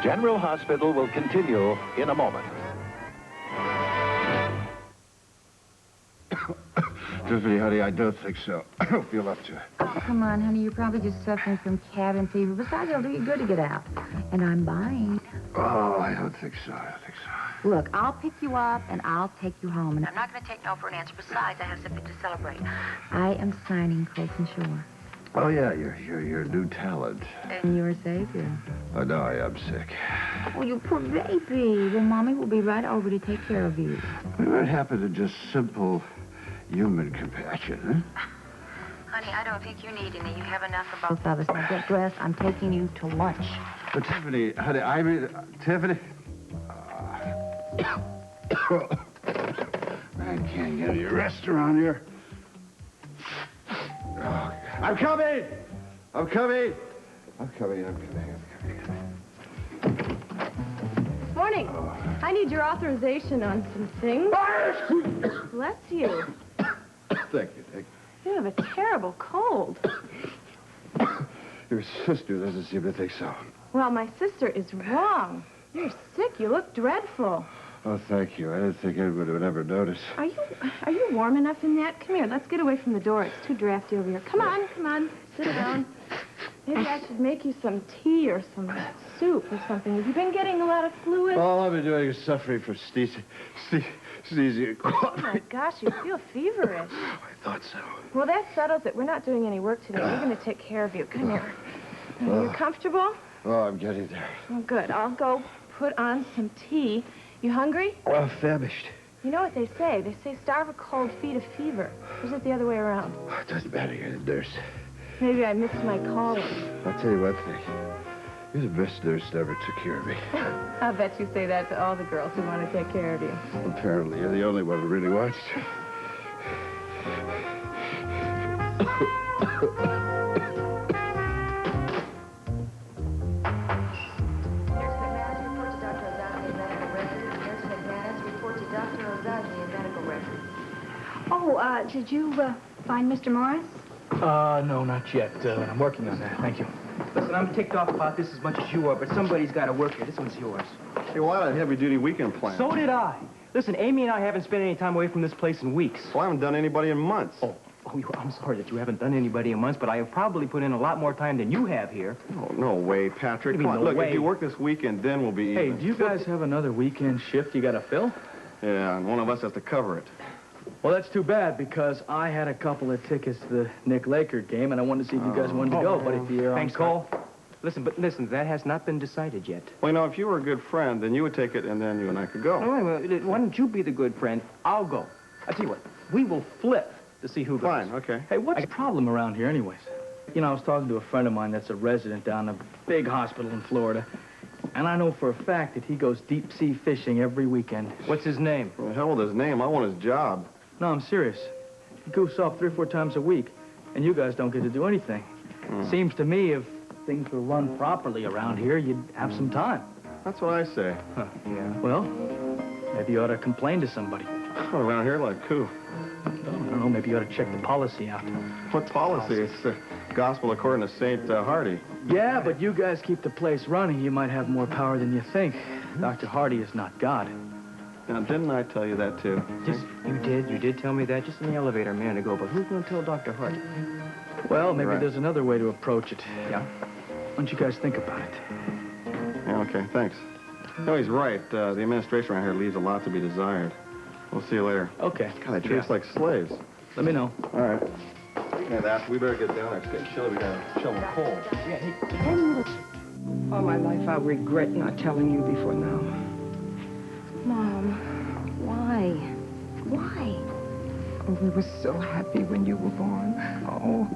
General Hospital will continue in a moment. Tiffany, honey, I don't think so. I don't feel up to it. Oh, come on, honey. You're probably just suffering from cabin fever. Besides, it'll do you good to get out. And I'm buying. Oh, I don't think so. I don't think so. Look, I'll pick you up and I'll take you home. And I'm not going to take no for an answer. Besides, I have something to celebrate. I am signing Colton Shore. Oh, yeah, you're a new talent. And you're a savior. Oh, no, I am sick. Oh, you poor baby. Well, Mommy will be right over to take care of you. What happened to just simple human compassion, huh? Honey, I don't think you need any. You have enough for both of us. Now get dressed. I'm taking you to lunch. But Tiffany, honey, I mean, Tiffany. Man can't get any rest around here. Oh, I'm coming! I'm coming! I'm coming, I'm coming, I'm coming. Morning. I need your authorization on some things. Bless you. Thank you, thank You have a terrible cold. you. Your sister doesn't seem to think so. Well, my sister is wrong. You're sick. You look dreadful. Oh, thank you. I didn't think anybody would ever notice. Are you warm enough in that? Come here. Let's get away from the door. It's too drafty over here. Come on. Sit down. Maybe I should make you some tea or some soup or something. Have you been getting a lot of fluid? All I've been doing is suffering from sneezing. Oh, my gosh, you feel feverish. I thought so. Well, that settles it. We're not doing any work today. We're going to take care of you. Come here. Are you comfortable? Oh, I'm getting there. Oh, good. I'll go put on some tea. You hungry? Well, famished. You know what they say? They say starve a cold, feed a fever. Or is it the other way around? Oh, it doesn't matter. You're the nurse. Maybe I missed my calling. I'll tell you one thing. You're the best nurse that ever took care of me. I'll bet you say that to all the girls who want to take care of you. Apparently, you're the only one who really wants to. Oh, did you find Mr. Morris? No, not yet. I'm working on that. Thank you. Listen, I'm ticked off about this as much as you are, but somebody's got to work here. This one's yours. Hey, well, I had a heavy-duty weekend plan. So did I. Listen, Amy and I haven't spent any time away from this place in weeks. Well, I haven't done anybody in months. Oh, I'm sorry that you haven't done anybody in months, but I have probably put in a lot more time than you have here. Oh, no way, Patrick. Come on, no look, way? if you work this weekend, then we'll be Hey, even. do you guys have another weekend shift you got to fill? Yeah, and one of us has to cover it. Well, that's too bad, because I had a couple of tickets to the Nick Laker game, and I wanted to see if you guys wanted to go. But if you're Thanks, Cole. Listen, that has not been decided yet. Well, you know, if you were a good friend, then you would take it, and then you and I could go. Oh, wait, why don't you be the good friend? I'll go. I tell you what, we will flip to see who goes. Fine, okay. Hey, what's the problem around here anyways? You know, I was talking to a friend of mine that's a resident down a big hospital in Florida, and I know for a fact that he goes deep-sea fishing every weekend. What's his name? Well, the hell with his name. I want his job. No, I'm serious. He goofs off 3 or 4 times a week, and you guys don't get to do anything. Seems to me if things were run properly around here, you'd have some time. That's what I say. Huh. Yeah. Well, maybe you ought to complain to somebody. Oh, around here like who? I don't know, maybe you ought to check the policy out. What policy? It's the gospel according to St. Hardy. Yeah, but you guys keep the place running. You might have more power than you think. Dr. Hardy is not God. Now, didn't I tell you that, too? You did tell me that just in the elevator a minute ago, but who's going to tell Dr. Hardy? Well, maybe Right. there's another way to approach it. Yeah? Why don't you guys think about it? Yeah, okay, thanks. No, he's right. The administration around here leaves a lot to be desired. We'll see you later. Okay. God, they treat us like slaves. Let me know. All right. Speaking of that, we better get down there. It's getting chilly. We gotta shovel coal. All my life, I regret not telling you before now. Mom, why? Why? Oh, we were so happy when you were born. Oh,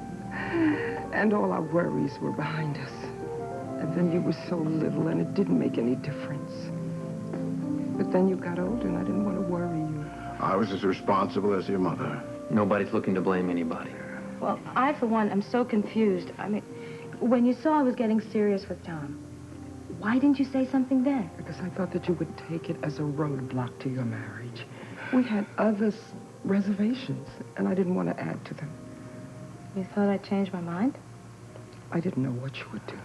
and all our worries were behind us. And then you were so little, and it didn't make any difference. But then you got older, and I didn't want to worry you. I was as responsible as your mother. Nobody's looking to blame anybody. Well, I, for one, am so confused. I mean, when you saw I was getting serious with Tom, why didn't you say something then? Because I thought that you would take it as a roadblock to your marriage. We had other reservations, and I didn't want to add to them. You thought I'd change my mind? I didn't know what you would do.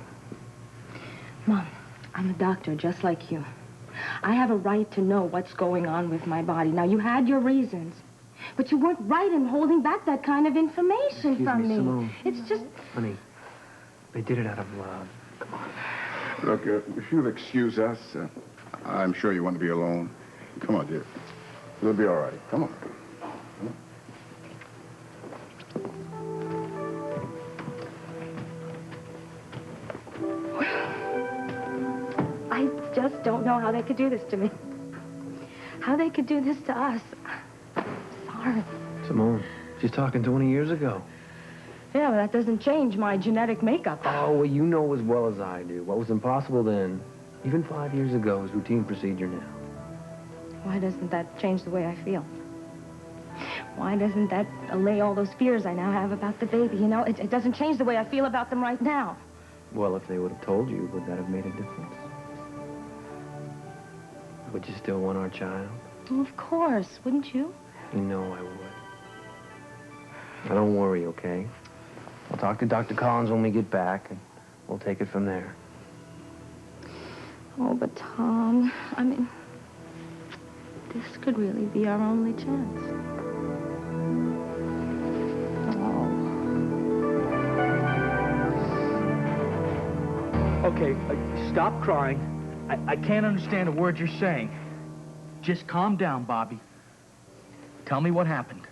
Mom, I'm a doctor, just like you. I have a right to know what's going on with my body. Now, you had your reasons, but you weren't right in holding back that kind of information from me. Simone. It's just... Honey, they did it out of love. Come on. Look, if you'll excuse us, I'm sure you want to be alone. Come on, dear. We'll be all right. Come on. I just don't know how they could do this to me. How they could do this to us. Sorry. Simone, she's talking 20 years ago. Yeah, but that doesn't change my genetic makeup. Oh, well, you know as well as I do. What was impossible then, even 5 years ago, is routine procedure now. Why doesn't that change the way I feel? Why doesn't that allay all those fears I now have about the baby? You know, it doesn't change the way I feel about them right now. Well, if they would have told you, would that have made a difference? Would you still want our child? Well, of course, wouldn't you? You know I would. Now, don't worry, okay? I'll talk to Dr. Collins when we get back, and we'll take it from there. Oh, but Tom, I mean, this could really be our only chance. Oh. Okay, stop crying. I can't understand a word you're saying. Just calm down, Bobby. Tell me what happened.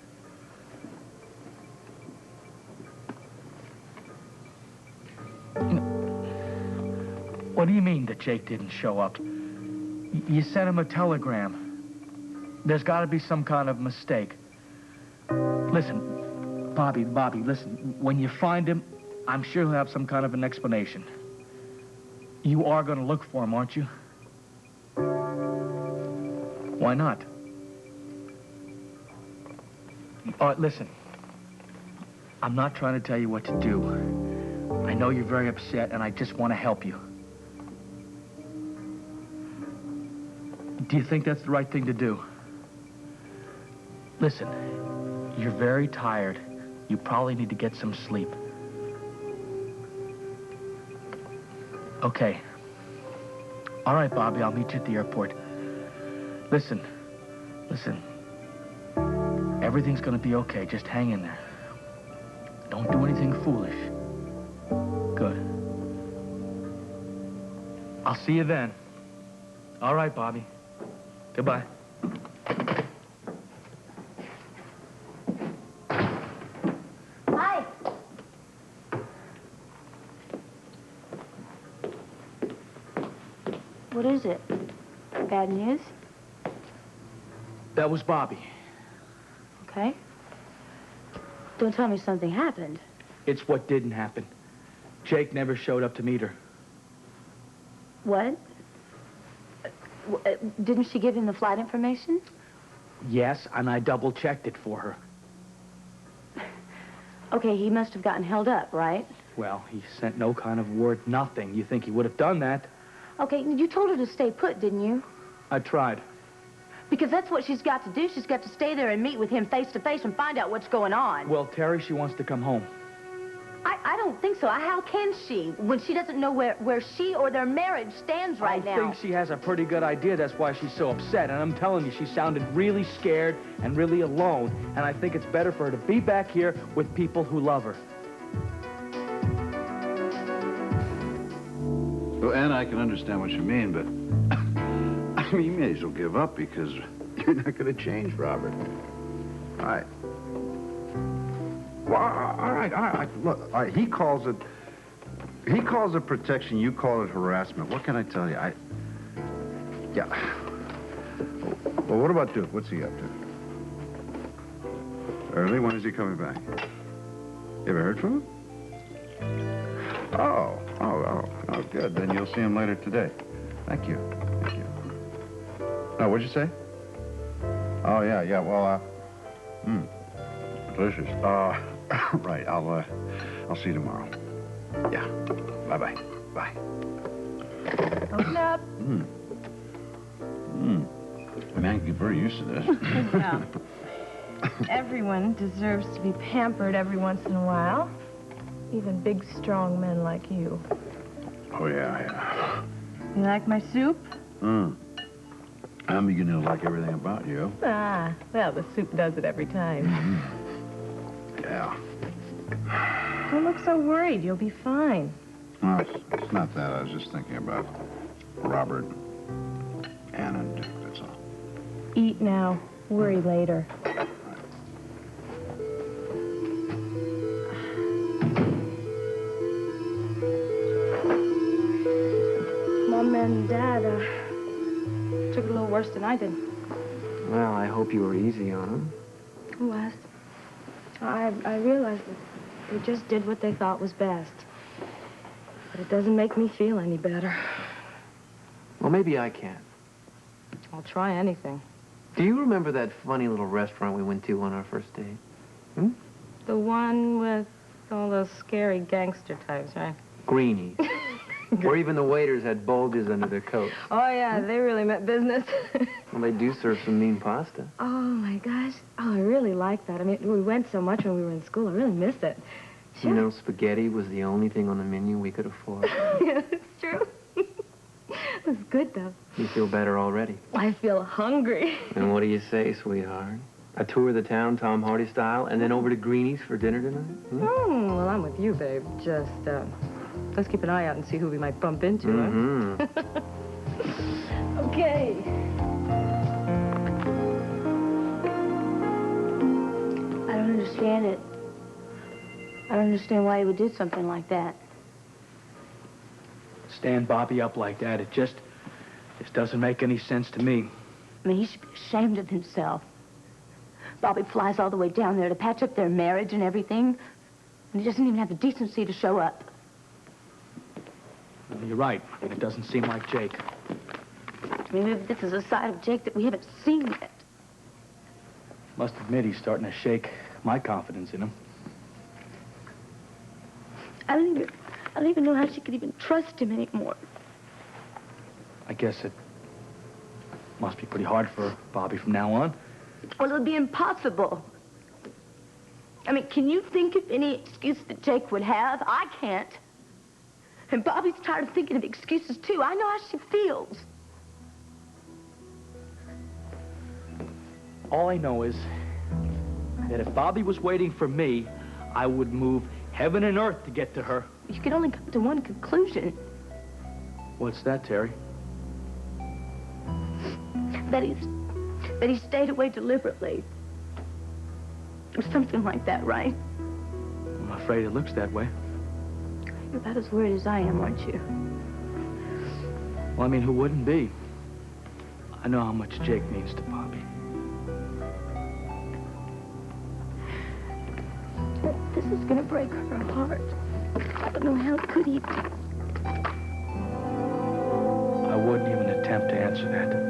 You know, what do you mean that Jake didn't show up? You sent him a telegram. There's got to be some kind of mistake. Listen, Bobby, listen. When you find him, I'm sure he'll have some kind of an explanation. You are going to look for him, aren't you? Why not? All right, listen. I'm not trying to tell you what to do. I know you're very upset, and I just want to help you. Do you think that's the right thing to do? Listen, you're very tired. You probably need to get some sleep. Okay. All right, Bobby, I'll meet you at the airport. Listen. Everything's gonna be okay. Just hang in there. Don't do anything foolish. Good. I'll see you then. All right, Bobby. Goodbye. Hi. What is it? Bad news? That was Bobby. Okay. Don't tell me something happened. It's what didn't happen. Jake never showed up to meet her. What? Didn't she give him the flight information? Yes, and I double-checked it for her. Okay, he must have gotten held up, right? Well, he sent no kind of word, nothing. You think he would have done that? Okay, you told her to stay put, didn't you? I tried. Because that's what she's got to do. She's got to stay there and meet with him face to face and find out what's going on. Well, Terry, she wants to come home. I don't think so. How can she, when she doesn't know where she or their marriage stands right now? I think she has a pretty good idea. That's why she's so upset. And I'm telling you, she sounded really scared and really alone. And I think it's better for her to be back here with people who love her. Well, Anna, I can understand what you mean, but I mean, you may as well give up because you're not going to change, Robert. All right. Well, all right. Look, all right, he calls it protection. You call it harassment. What can I tell you? Yeah. Well, what about Duke? What's he up to? Early? When is he coming back? You ever heard from him? Oh, good. Then you'll see him later today. Thank you. Oh, what'd you say? Oh, yeah, well, delicious. Right, I'll see you tomorrow. Yeah, bye-bye. Bye. Open up. Man, you get very used to this. Yeah. Everyone deserves to be pampered every once in a while. Even big, strong men like you. Oh, yeah. You like my soup? I'm beginning to like everything about you. Ah, well, the soup does it every time. Yeah. Don't look so worried. You'll be fine. No, it's not that. I was just thinking about Robert, Ann, and Dick, that's all. Eat now. Worry later. Mom and Dad took it a little worse than I did. Well, I hope you were easy on them. Who was? I realized that they just did what they thought was best. But it doesn't make me feel any better. Well, maybe I can. I'll try anything. Do you remember that funny little restaurant we went to on our first date? Hmm? The one with all those scary gangster types, right? Greenies. Where even the waiters had bulges under their coats. Oh, yeah, they really meant business. Well, they do serve some mean pasta. Oh, my gosh. Oh, I really like that. I mean, we went so much when we were in school. I really miss it. You know, spaghetti was the only thing on the menu we could afford. Yeah, it's true. It was good, though. You feel better already. I feel hungry. And what do you say, sweetheart? A tour of the town, Tom Hardy style, and then over to Greenie's for dinner tonight? Hmm? Well, I'm with you, babe. Just, let's keep an eye out and see who we might bump into, Mm-hmm. huh? Okay. I don't understand it. I don't understand why he would do something like that. Stand Bobby up like that, it just doesn't make any sense to me. I mean, he should be ashamed of himself. Bobby flies all the way down there to patch up their marriage and everything, and he doesn't even have the decency to show up. Well, you're right. It doesn't seem like Jake. I mean, maybe this is a side of Jake that we haven't seen yet. Must admit, he's starting to shake my confidence in him. I don't even know how she could even trust him anymore. I guess it must be pretty hard for Bobby from now on. Well, it would be impossible. I mean, can you think of any excuse that Jake would have? I can't. And Bobby's tired of thinking of excuses, too. I know how she feels. All I know is that if Bobby was waiting for me, I would move heaven and earth to get to her. You can only come to one conclusion. What's that, Terry? That he stayed away deliberately. Or something like that, right? I'm afraid it looks that way. You're about as worried as I am, aren't you? Well, I mean, who wouldn't be? I know how much Jake means to Bobby. This is gonna break her heart. I don't know how it could even. I wouldn't even attempt to answer that.